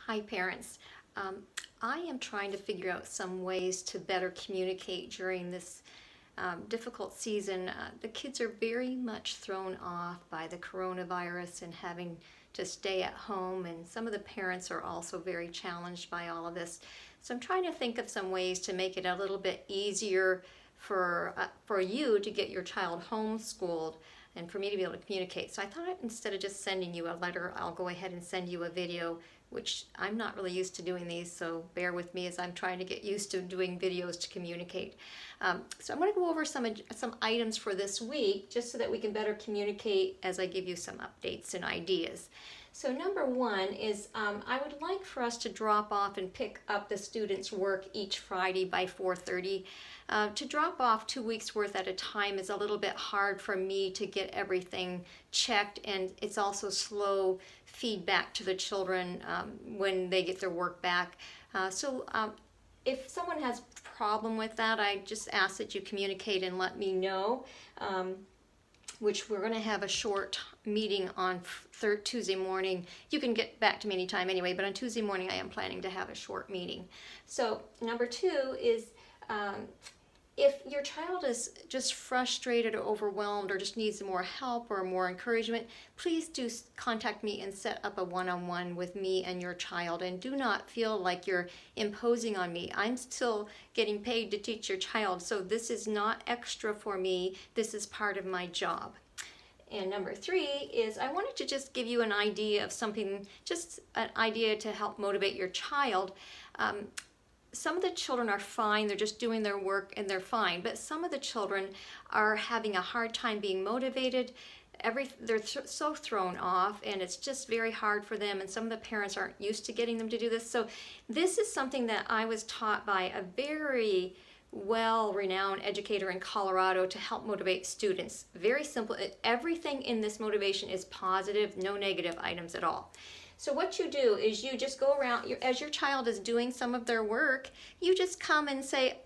Hi parents. Um, I am trying to figure out some ways to better communicate during this difficult season. The kids are very much thrown off by the coronavirus and having to stay at home, and some of the parents are also very challenged by all of this. So I'm trying to think of some ways to make it a little bit easier for you to get your child homeschooled and for me to be able to communicate. So I thought instead of just sending you a letter, I'll go ahead and send you a video, which I'm not really used to doing these, so bear with me as I'm trying to get used to doing videos to communicate. So I'm going to go over some items for this week just so that we can better communicate as I give you some updates and ideas. So number one is I would like for us to drop off and pick up the students' work each Friday by 4:30. To drop off 2 weeks worth at a time is a little bit hard for me to get everything checked, and it's also slow feedback to the children when they get their work back. If someone has a problem with that, I just ask that you communicate and let me know. Which we're going to have a short meeting on Tuesday morning. You can get back to me anytime anyway, but on Tuesday morning I am planning to have a short meeting. So number two is if your child is just frustrated or overwhelmed or just needs more help or more encouragement, please do contact me and set up a one-on-one with me and your child, and do not feel like you're imposing on me. I'm still getting paid to teach your child, so this is not extra for me. This is part of my job. And number three is I wanted to just give you an idea of something, just an idea to help motivate your child. Some of the children are fine, they're just doing their work and they're fine, but some of the children are having a hard time being motivated. They're so thrown off, and it's just very hard for them, and some of the parents aren't used to getting them to do this. So this is something that I was taught by a very well-renowned educator in Colorado to help motivate students. Very simple. Everything in this motivation is positive, no negative items at all. So what you do is you just go around, as your child is doing some of their work, you just come and say,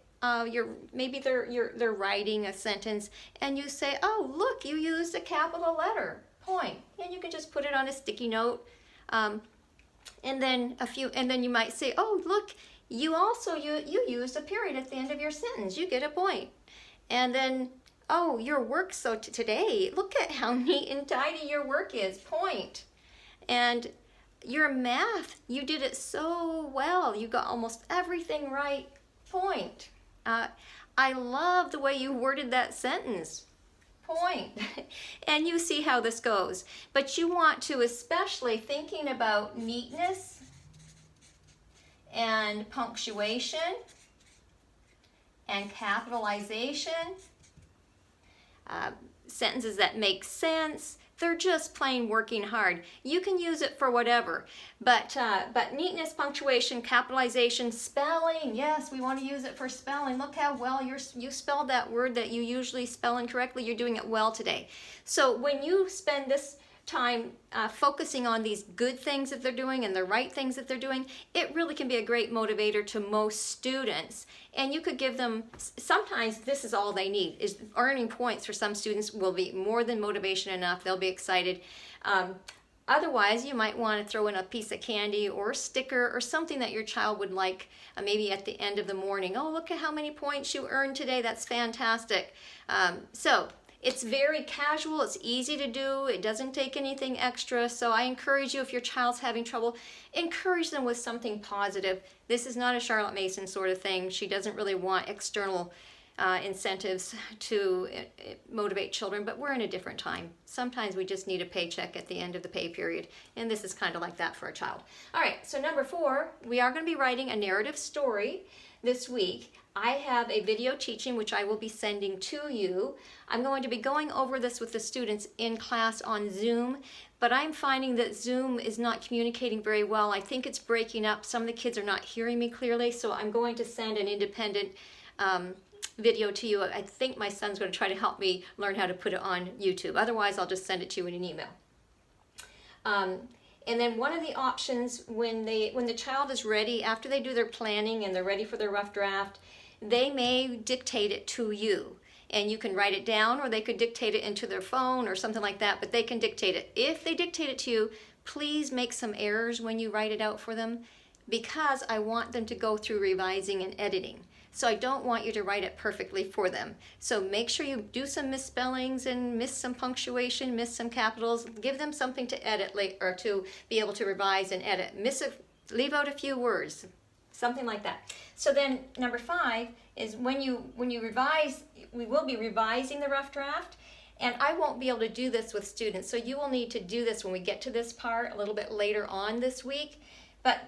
maybe they're writing a sentence, and you say, oh, look, you used a capital letter, point. And you can just put it on a sticky note. And then you might say, oh, look, you used a period at the end of your sentence. You get a point. And then, oh, your work today, look at how neat and tidy your work is, point. And your math, you did it so well. You got almost everything right, point. I love the way you worded that sentence, point. And you see how this goes. But you want to, especially thinking about neatness and punctuation and capitalization, sentences that make sense. They're just plain working hard. You can use it for whatever, but neatness, punctuation, capitalization, spelling, yes, we want to use it for spelling. Look how well you spelled that word that you usually spell incorrectly. You're doing it well today. So when you spend this time focusing on these good things that they're doing and the right things that they're doing, it really can be a great motivator to most students. And you could give them, sometimes this is all they need, is earning points for some students will be more than motivation enough. They'll be excited. Otherwise, you might want to throw in a piece of candy or a sticker or something that your child would like, maybe at the end of the morning. Oh, look at how many points you earned today. That's fantastic. So it's very casual, it's easy to do, it doesn't take anything extra, so I encourage you, if your child's having trouble, encourage them with something positive. This is not a Charlotte Mason sort of thing. She doesn't really want external incentives to motivate children, but we're in a different time. Sometimes we just need a paycheck at the end of the pay period, and this is kind of like that for a child. All right, so number four, we are going to be writing a narrative story this week. I have a video teaching which I will be sending to you. I'm going to be going over this with the students in class on Zoom, but I'm finding that Zoom is not communicating very well. I think it's breaking up. Some of the kids are not hearing me clearly, so I'm going to send an independent video to you. I think my son's going to try to help me learn how to put it on YouTube. Otherwise, I'll just send it to you in an email. And then one of the options when the child is ready, after they do their planning and they're ready for their rough draft, they may dictate it to you. And you can write it down, or they could dictate it into their phone or something like that, but they can dictate it. If they dictate it to you, please make some errors when you write it out for them, because I want them to go through revising and editing. So I don't want you to write it perfectly for them. So make sure you do some misspellings and miss some punctuation, miss some capitals. Give them something to edit or to be able to revise and edit. Leave out a few words, something like that. So then number 5 is when you revise, we will be revising the rough draft. And I won't be able to do this with students. So you will need to do this when we get to this part a little bit later on this week. But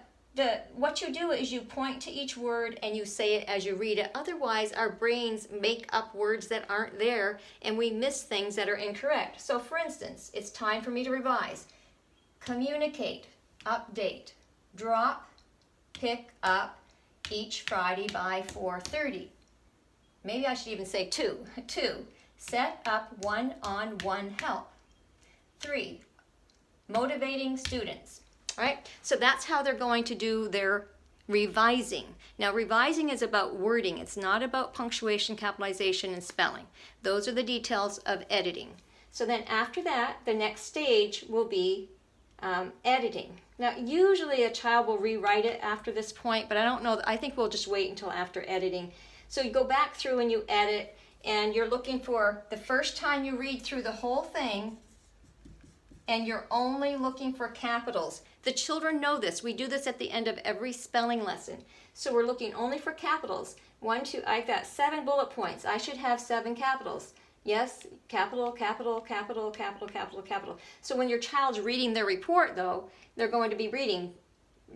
what you do is you point to each word and you say it as you read it. Otherwise, our brains make up words that aren't there and we miss things that are incorrect. So for instance, it's time for me to revise. Communicate, update, drop, pick up each Friday by 4:30. Maybe I should even say 2. 2, set up one-on-one help. 3, motivating students. All right, so that's how they're going to do their revising. Now, revising is about wording. It's not about punctuation, capitalization, and spelling. Those are the details of editing. So then after that, the next stage will be editing. Now, usually a child will rewrite it after this point, but I don't know. I think we'll just wait until after editing. So you go back through and you edit, and you're looking for the first time you read through the whole thing, and you're only looking for capitals. The children know this. We do this at the end of every spelling lesson. So we're looking only for capitals. 1, 2, I've got 7 bullet points. I should have 7 capitals. Yes, capital, capital, capital, capital, capital, capital. So when your child's reading their report, though, they're going to be reading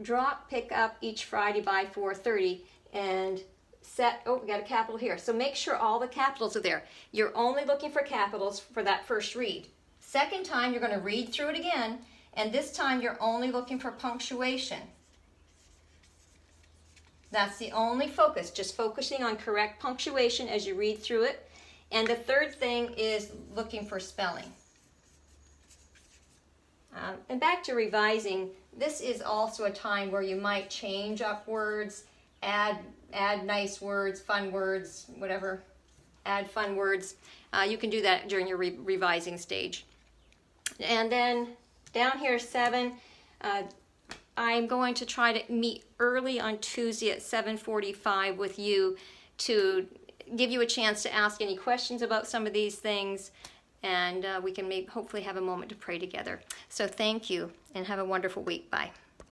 drop, pick up each Friday by 4:30, and set, oh, we got a capital here. So make sure all the capitals are there. You're only looking for capitals for that first read. Second time, you're going to read through it again, and this time you're only looking for punctuation. That's the only focus, just focusing on correct punctuation as you read through it. And the third thing is looking for spelling. And back to revising, this is also a time where you might change up words, add nice words, fun words, whatever, add fun words. You can do that during your revising stage. And then down here, 7, I'm going to try to meet early on Tuesday at 7:45 with you to give you a chance to ask any questions about some of these things, and we can hopefully have a moment to pray together. So thank you, and have a wonderful week. Bye.